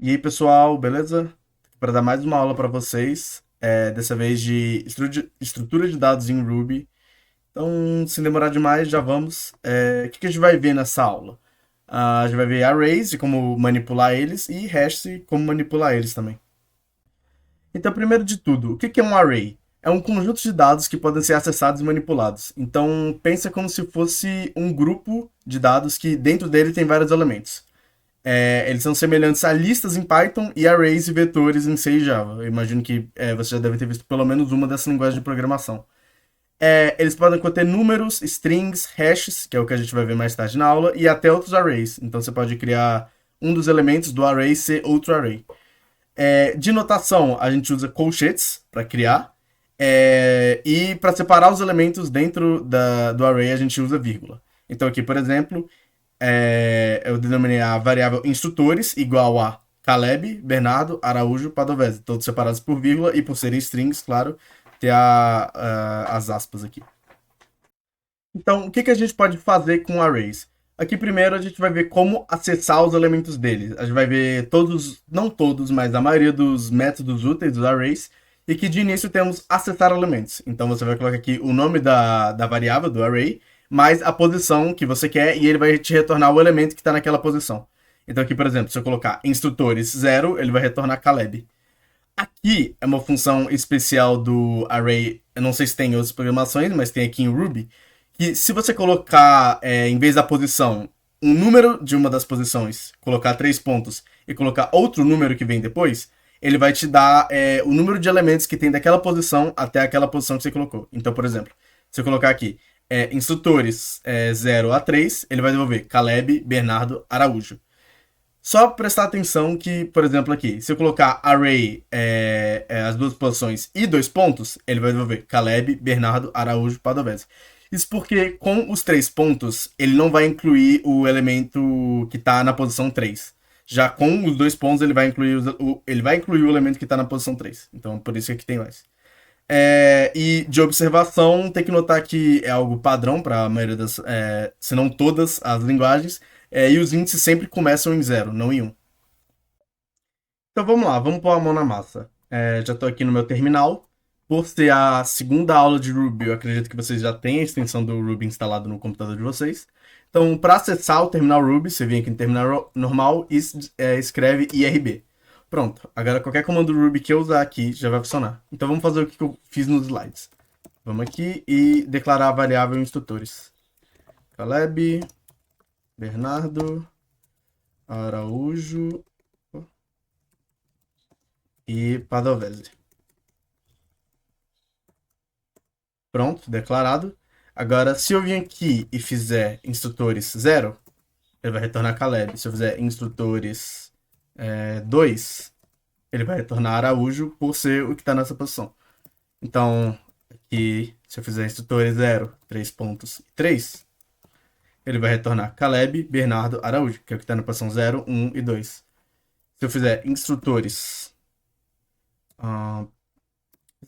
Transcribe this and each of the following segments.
E aí, pessoal, beleza? Para dar mais uma aula para vocês, dessa vez de estrutura de dados em Ruby. Então, sem demorar demais, já vamos. O que a gente vai ver nessa aula? A gente vai ver arrays e como manipular eles e hashes e como manipular eles também. Então, primeiro de tudo, o que é um array? É um conjunto de dados que podem ser acessados e manipulados. Então, pensa como se fosse um grupo de dados que dentro dele tem vários elementos. Eles são semelhantes a listas em Python e arrays e vetores em C e Java. Eu imagino que você já deve ter visto pelo menos uma dessas linguagens de programação. Eles podem conter números, strings, hashes, que é o que a gente vai ver mais tarde na aula, e até outros arrays. Então você pode criar um dos elementos do array ser outro array. De notação, a gente usa colchetes para criar. E para separar os elementos dentro do array, a gente usa vírgula. Então aqui, por exemplo, eu denominei a variável instrutores igual a Caleb, Bernardo, Araújo, Padovese, todos separados por vírgula e por serem strings, claro, ter as aspas aqui. Então, o que a gente pode fazer com arrays? Aqui primeiro a gente vai ver como acessar os elementos deles. A gente vai ver todos, não todos, mas a maioria dos métodos úteis dos arrays. E que de início temos acessar elementos. Então você vai colocar aqui o nome da variável, do array, mais a posição que você quer, e ele vai te retornar o elemento que está naquela posição. Então aqui, por exemplo, se eu colocar instrutores 0, ele vai retornar Caleb. Aqui é uma função especial do array, eu não sei se tem em outras programações, mas tem aqui em Ruby, que se você colocar, em vez da posição, um número de uma das posições, colocar 3 pontos e colocar outro número que vem depois, ele vai te dar o número de elementos que tem daquela posição até aquela posição que você colocou. Então, por exemplo, se eu colocar aqui instrutores 0 a 3, ele vai devolver Caleb, Bernardo, Araújo. Só prestar atenção que, por exemplo, aqui, se eu colocar array, as duas posições e 2 pontos, ele vai devolver Caleb, Bernardo, Araújo, Padovese. Isso porque com os 3 pontos, ele não vai incluir o elemento que está na posição 3. Já com os 2 pontos, ele vai incluir o elemento que está na posição 3. Então, por isso que aqui tem mais. E de observação, tem que notar que é algo padrão para a maioria das, se não todas as linguagens, e os índices sempre começam em 0, não em 1. Então vamos lá, vamos pôr a mão na massa. Já estou aqui no meu terminal. Por ser a segunda aula de Ruby, eu acredito que vocês já têm a extensão do Ruby instalado no computador de vocês. Então, para acessar o terminal Ruby, você vem aqui no terminal normal e escreve IRB. Pronto, agora qualquer comando Ruby que eu usar aqui já vai funcionar. Então vamos fazer o que eu fiz nos slides. Vamos aqui e declarar a variável instrutores. Caleb, Bernardo, Araújo e Padovese. Pronto, declarado. Agora, se eu vir aqui e fizer instrutores 0, ele vai retornar Caleb. Se eu fizer instrutores 2, ele vai retornar Araújo por ser o que está nessa posição. Então, aqui, se eu fizer instrutores 0, 3 pontos e 3, ele vai retornar Caleb, Bernardo, Araújo, que é o que está na posição 0, 1 e 2. Se eu fizer instrutores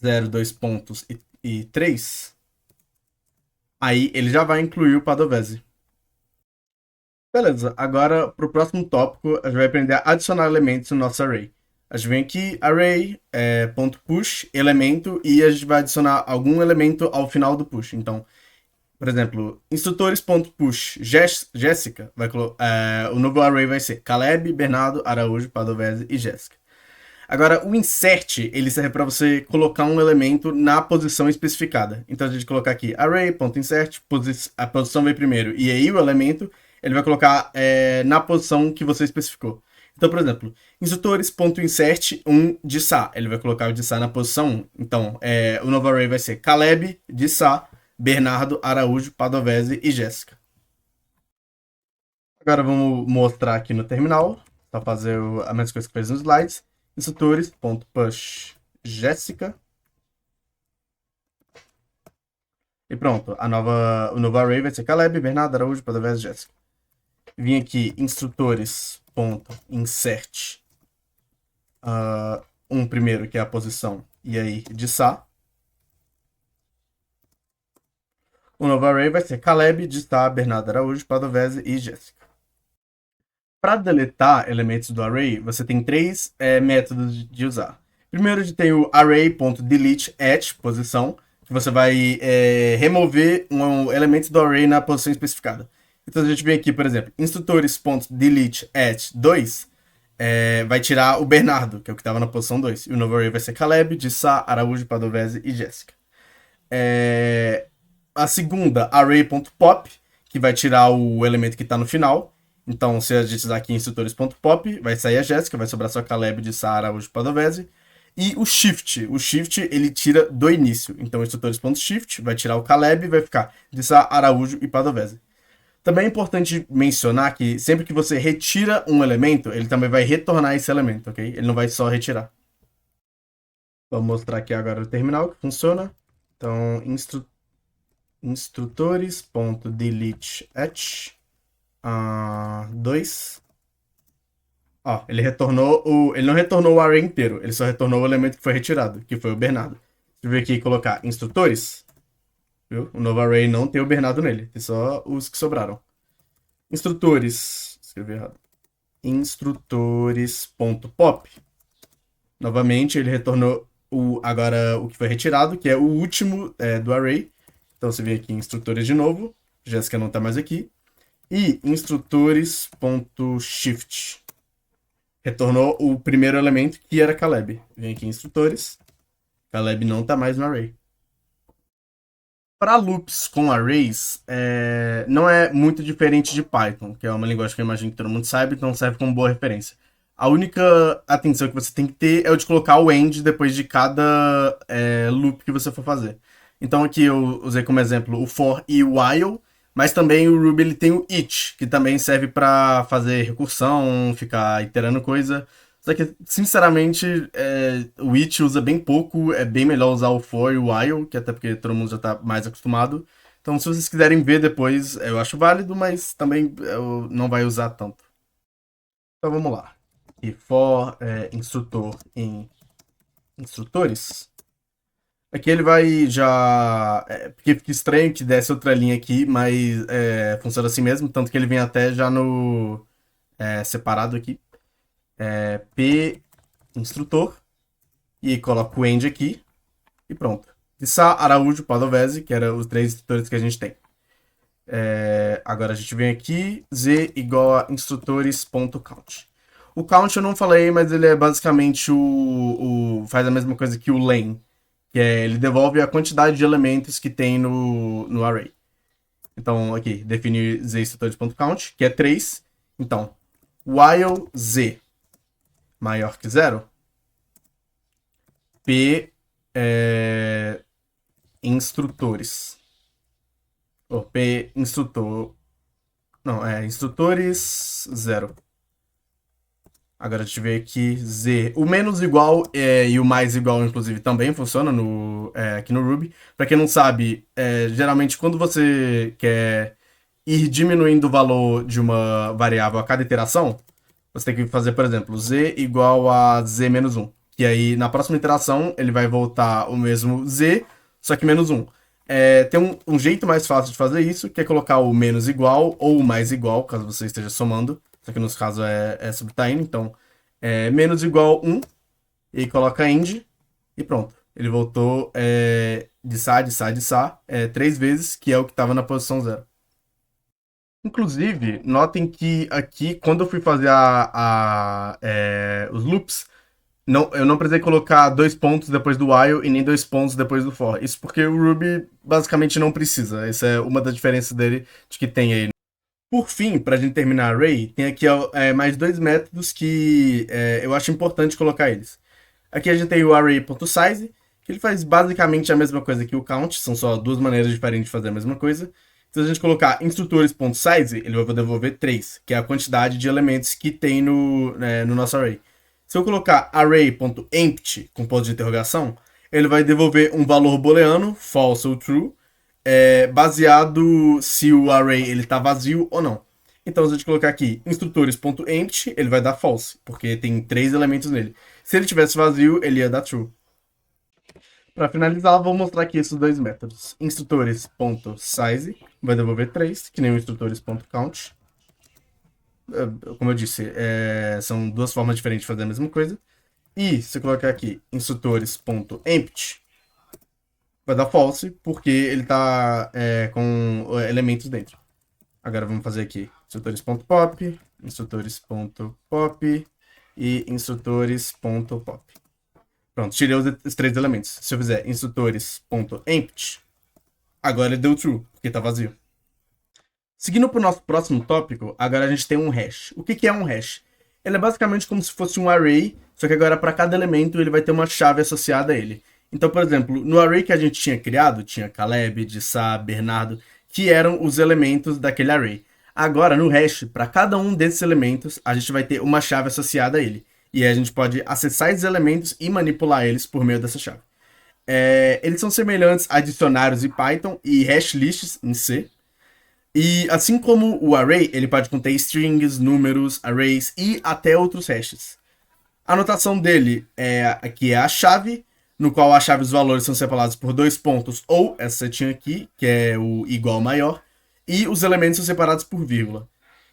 0, 2 pontos e 3, aí ele já vai incluir o Padovese. Beleza, agora para o próximo tópico, a gente vai aprender a adicionar elementos no nosso array. A gente vem aqui, array, ponto .push, elemento, e a gente vai adicionar algum elemento ao final do push. Então, por exemplo, instrutores.push Jéssica, o novo array vai ser Caleb, Bernardo, Araújo, Padovese e Jéssica. Agora, o insert, ele serve para você colocar um elemento na posição especificada. Então, a gente colocar aqui array.insert, a posição vem primeiro, e aí o elemento, ele vai colocar na posição que você especificou. Então, por exemplo, instrutores.insert de Sá, ele vai colocar o de Sá na posição 1. Então, o novo array vai ser Caleb, de Sá, Bernardo, Araújo, Padovese e Jéssica. Agora vamos mostrar aqui no terminal, só fazer a mesma coisa que fez nos slides. Instrutores.push Jéssica. E pronto, o novo array vai ser Caleb, Bernardo, Araújo, Padovese e Jéssica. Vim aqui, instrutores.insert primeiro, que é a posição, e aí de Sá. O novo array vai ser Caleb, de Sá, Bernardo, Araújo, Padovese e Jéssica. Para deletar elementos do array, você tem três métodos de usar. Primeiro, a gente tem o array.delete at posição, que você vai remover um elemento do array na posição especificada. Então a gente vem aqui, por exemplo, instrutores.delete at 2 vai tirar o Bernardo, que é o que estava na posição 2. E o novo array vai ser Caleb, de Sá, Araújo, Padovese e Jéssica. A segunda, array.pop, que vai tirar o elemento que está no final. Então, se a gente usar aqui instrutores.pop, vai sair a Jéssica, vai sobrar só Caleb, de Sá, Araújo, Padovese. E o shift. O shift, ele tira do início. Então, instrutores.shift vai tirar o Caleb e vai ficar de Sá, Araújo e Padovese. Também é importante mencionar que sempre que você retira um elemento, ele também vai retornar esse elemento, ok? Ele não vai só retirar. Vou mostrar aqui agora o terminal que funciona. Então, instrutores.delete at 2. Ó, ele não retornou o array inteiro, ele só retornou o elemento que foi retirado, que foi o Bernardo. Se eu vir aqui e colocar instrutores, viu? O novo array não tem o Bernardo nele, tem só os que sobraram. Instrutores, escrevi errado. Instrutores.pop. Novamente, ele retornou agora o que foi retirado, que é o último do array. Então você vem aqui em instrutores de novo. Jéssica não está mais aqui. E instrutores.shift. Retornou o primeiro elemento, que era Caleb. Vem aqui em instrutores. Caleb não está mais no array. Para loops com arrays, não é muito diferente de Python, que é uma linguagem que eu imagino que todo mundo sabe, então serve como boa referência. A única atenção que você tem que ter é o de colocar o end depois de cada loop que você for fazer. Então aqui eu usei como exemplo o for e o while, mas também o Ruby ele tem o each, que também serve para fazer recursão, ficar iterando coisa. Só que, sinceramente, o each usa bem pouco, é bem melhor usar o for e o while, que até porque todo mundo já está mais acostumado. Então, se vocês quiserem ver depois, eu acho válido, mas também eu não vai usar tanto. Então, vamos lá. E for instrutor em instrutores. Aqui ele vai já... porque fica estranho que desse outra linha aqui, mas funciona assim mesmo, tanto que ele vem até já no separado aqui. P instrutor, e coloco o end aqui, e pronto. De Sá, Araújo, Padovese, que eram os três instrutores que a gente tem. Agora a gente vem aqui, z igual a instrutores.count. O count eu não falei, mas ele é basicamente faz a mesma coisa que o len, que ele devolve a quantidade de elementos que tem no array. Então aqui, definir z instrutores.count, que é 3. Então, while z maior que 0, P instrutores. Ou P instrutor. Não, instrutores 0. Agora a gente vê aqui Z. O menos igual e o mais igual, inclusive, também funciona aqui no Ruby. Para quem não sabe, geralmente quando você quer ir diminuindo o valor de uma variável a cada iteração, você tem que fazer, por exemplo, Z igual a Z menos 1. Que aí, na próxima iteração, ele vai voltar o mesmo Z, só que menos 1. Tem um jeito mais fácil de fazer isso, que é colocar o menos igual ou o mais igual, caso você esteja somando. Só que no caso é subtraindo, então menos igual 1, e coloca end, e pronto. Ele voltou de Sá, de Sá, de Sá, 3 vezes, que é o que estava na posição 0. Inclusive, notem que aqui, quando eu fui fazer os loops, eu não precisei colocar 2 pontos depois do while e nem 2 pontos depois do for. Isso porque o Ruby basicamente não precisa. Essa é uma das diferenças dele de que tem aí. Por fim, para a gente terminar array, tem aqui mais 2 métodos que eu acho importante colocar eles. Aqui a gente tem o array.size, que ele faz basicamente a mesma coisa que o count, são só 2 maneiras diferentes de fazer a mesma coisa. Se a gente colocar instrutores.size, ele vai devolver 3, que é a quantidade de elementos que tem no nosso array. Se eu colocar array.empty com ponto de interrogação, ele vai devolver um valor booleano, false ou true, baseado se o array está vazio ou não. Então, se a gente colocar aqui instrutores.empty, ele vai dar false, porque tem 3 elementos nele. Se ele tivesse vazio, ele ia dar true. Para finalizar, vou mostrar aqui esses 2 métodos. Instrutores.size vai devolver 3, que nem o instrutores.count. Como eu disse, são duas formas diferentes de fazer a mesma coisa. E se eu colocar aqui instrutores.empty, vai dar false, porque ele está com elementos dentro. Agora vamos fazer aqui instrutores.pop, instrutores.pop e instrutores.pop. Pronto, tirei os três elementos. Se eu fizer instrutores.empty, agora ele deu true, porque está vazio. Seguindo para o nosso próximo tópico, agora a gente tem um hash. O que é um hash? Ele é basicamente como se fosse um array, só que agora para cada elemento ele vai ter uma chave associada a ele. Então, por exemplo, no array que a gente tinha criado, tinha Caleb, Dissá, Bernardo, que eram os elementos daquele array. Agora, no hash, para cada um desses elementos, a gente vai ter uma chave associada a ele. E aí a gente pode acessar esses elementos e manipular eles por meio dessa chave. Eles são semelhantes a dicionários em Python e hash lists em C. E assim como o array, ele pode conter strings, números, arrays e até outros hashes. A notação dele aqui é a chave, no qual a chave e os valores são separados por dois pontos ou essa setinha aqui, que é o igual maior, e os elementos são separados por vírgula.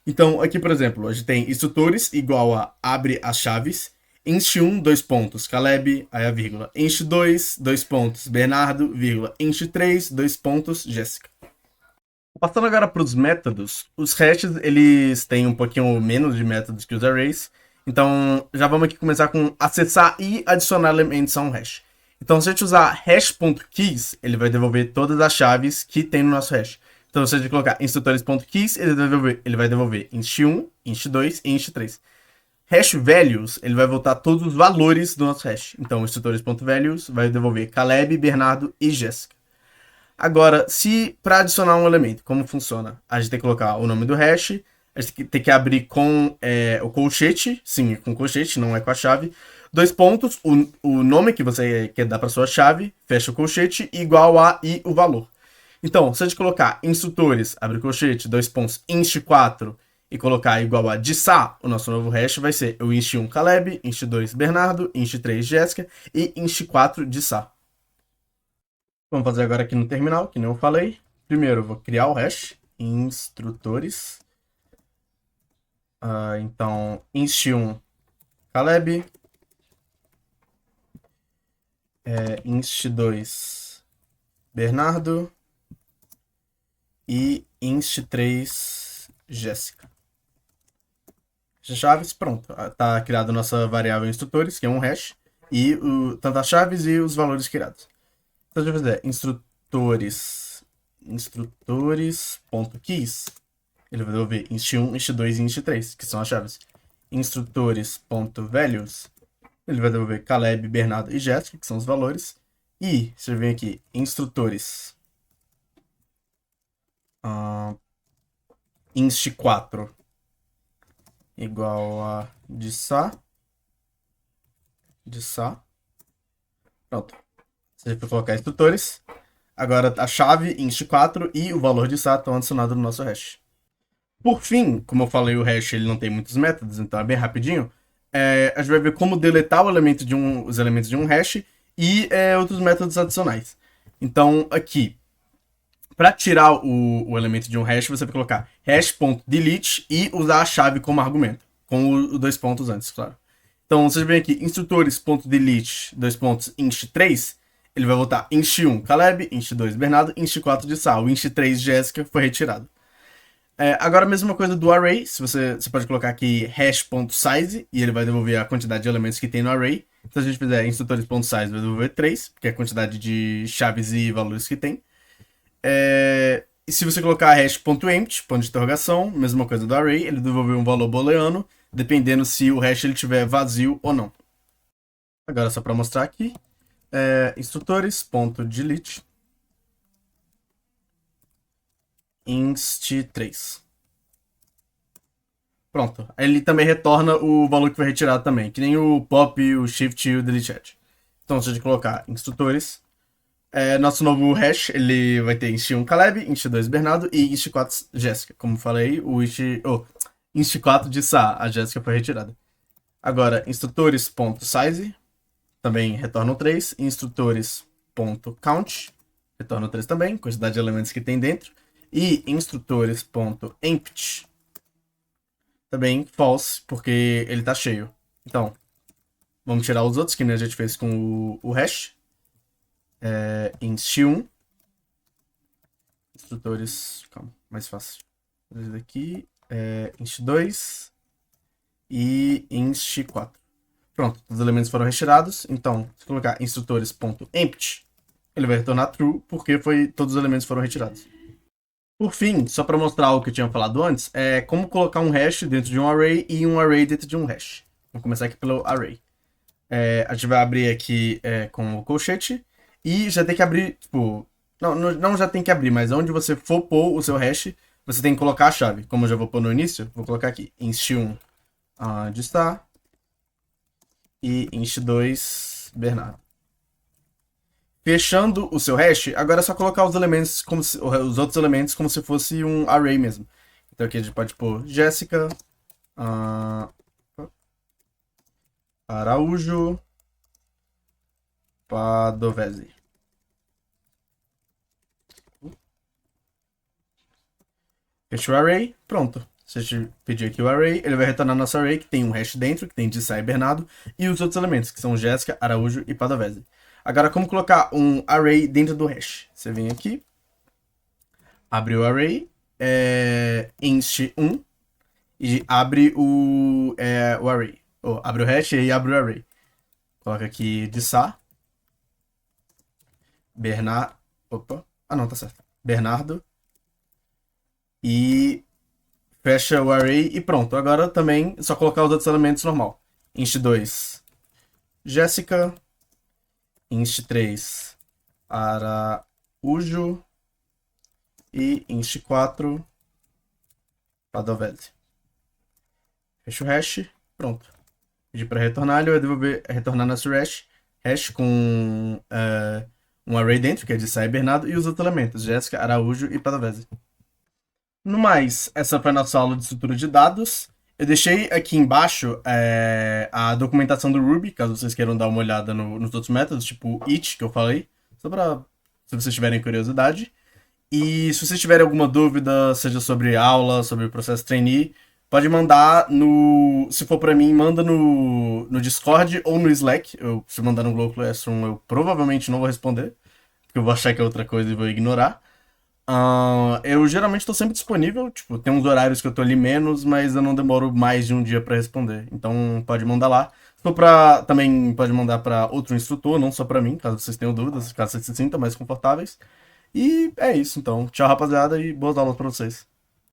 Então, aqui, por exemplo, a gente tem instrutores igual a abre as chaves, inst1, dois pontos, Caleb, aí a vírgula, inst2, dois pontos, Bernardo, vírgula, inst3, dois pontos, Jéssica. Passando agora para os métodos, os hashes eles têm um pouquinho menos de métodos que os arrays. Então já vamos aqui começar com acessar e adicionar elementos a um hash. Então se a gente usar hash.keys, ele vai devolver todas as chaves que tem no nosso hash. Então se a gente colocar instrutores.keys, ele vai devolver inst1, inst2 e inst3. Hash values, ele vai voltar todos os valores do nosso hash. Então instrutores.values vai devolver Caleb, Bernardo e Jéssica. Agora, se para adicionar um elemento, como funciona? A gente tem que colocar o nome do hash, a gente tem que abrir com o colchete, sim, com colchete, não é com a chave, dois pontos, o nome que você quer dar para sua chave, fecha o colchete, igual a e o valor. Então, se a gente colocar instrutores, abre colchete, dois pontos, inst4 e colocar igual a Dissá, o nosso novo hash vai ser o inst1 Caleb, inst2 Bernardo, inst3 Jéssica e inst4 Dissá. Vamos fazer agora aqui no terminal, que nem eu falei. Primeiro, eu vou criar o hash, instrutores. Então, inst1 Caleb, inst2 Bernardo e inst3 Jéssica. Chaves, pronto. Está criada a nossa variável instrutores, que é um hash, e tanto as chaves e os valores criados. Então, deixa eu fazer instrutores.keys. Ele vai devolver inst1, inst2 e inst3, que são as chaves. Instrutores.values. Ele vai devolver Caleb, Bernardo e Jéssica, que são os valores. E, se eu vir aqui, instrutores. Inst4 igual a Dissá. Pronto. Se a gente for colocar instrutores, agora a chave inst4 e o valor de Sá estão adicionados no nosso hash. Por fim, como eu falei, o hash ele não tem muitos métodos, então é bem rapidinho. A gente vai ver como deletar os elementos de um hash e outros métodos adicionais. Então, aqui, para tirar o elemento de um hash, você vai colocar hash.delete e usar a chave como argumento, com os dois pontos antes, claro. Então, vocês veem aqui, instrutores.delete, dois pontos, inst3, ele vai voltar inst1 Caleb, inst2 Bernardo, inst4 Dissá. O inst3 Jéssica foi retirado. Agora a mesma coisa do array, você pode colocar aqui hash.size e ele vai devolver a quantidade de elementos que tem no array. Então se a gente fizer instrutores.size vai devolver 3, porque é a quantidade de chaves e valores que tem. E se você colocar hash.empty, ponto de interrogação, mesma coisa do array, ele devolve um valor booleano, dependendo se o hash ele tiver vazio ou não. Agora só para mostrar aqui, instrutores.delete inst3. Pronto. Ele também retorna o valor que foi retirado também, que nem o pop, o shift e o delete hash. Então, se a gente colocar instrutores, nosso novo hash, ele vai ter inst1 Caleb, inst2 Bernardo e inst4 Jéssica. Como falei, o inst4 de Sá, a Jéssica foi retirada. Agora, instrutores.size, também retornam 3. Instrutores.count, retorna 3 também, quantidade de elementos que tem dentro. E instrutores.empty também false, porque ele tá cheio. Então, vamos tirar os outros que nem a gente fez com o hash. Inst1. Instrutores. Calma, mais fácil. Esse daqui. Inst2 e inst4. Pronto, os elementos foram retirados. Então, se colocar instrutores.empty, ele vai retornar true, porque todos os elementos foram retirados. Por fim, só para mostrar o que eu tinha falado antes, é como colocar um hash dentro de um array e um array dentro de um hash. Vamos começar aqui pelo array. A gente vai abrir aqui com o colchete e já tem que abrir, tipo... Não já tem que abrir, mas onde você for pôr o seu hash, você tem que colocar a chave. Como eu já vou pôr no início, vou colocar aqui inst1 onde está e inst2 Bernardo. Fechando o seu hash, agora é só colocar os elementos os outros elementos como se fosse um array mesmo. Então aqui a gente pode pôr Jéssica, Araújo, Padovese. Fecha o array, pronto. Se a gente pedir aqui o array, ele vai retornar nosso array, que tem um hash dentro, que tem Dissai e Bernardo, e os outros elementos, que são Jéssica, Araújo e Padovese. Agora, como colocar um array dentro do hash? Você vem aqui, abre o array, inst1, e abre o array. Abre o hash e abre o array. Coloca aqui Dissai, Bernardo, não, tá certo. Bernardo, e fecha o array e pronto. Agora também é só colocar os outros elementos normal. Inst2, Jéssica. Inst3, Araújo. E inst4, Padovese. Fecha o hash, pronto. Pedir para retornar, ele vai retornar nosso hash com um array dentro, que é de Dissai e Bernardo, e os outros elementos, Jéssica, Araújo e Padovese. No mais, essa foi a nossa aula de estrutura de dados. Eu deixei aqui embaixo a documentação do Ruby, caso vocês queiram dar uma olhada nos outros métodos, tipo o it, que eu falei, só para se vocês tiverem curiosidade. E se vocês tiverem alguma dúvida, seja sobre aula, sobre o processo trainee, pode mandar se for para mim, manda no Discord ou no Slack. Se mandar no Google Classroom, eu provavelmente não vou responder, porque eu vou achar que é outra coisa e vou ignorar. Eu geralmente estou sempre disponível, tipo, tem uns horários que eu tô ali menos, mas eu não demoro mais de um dia para responder. Então pode mandar lá. Também pode mandar para outro instrutor, não só para mim, caso vocês tenham dúvidas, caso vocês se sintam mais confortáveis. E é isso, então. Tchau, rapaziada, e boas aulas para vocês.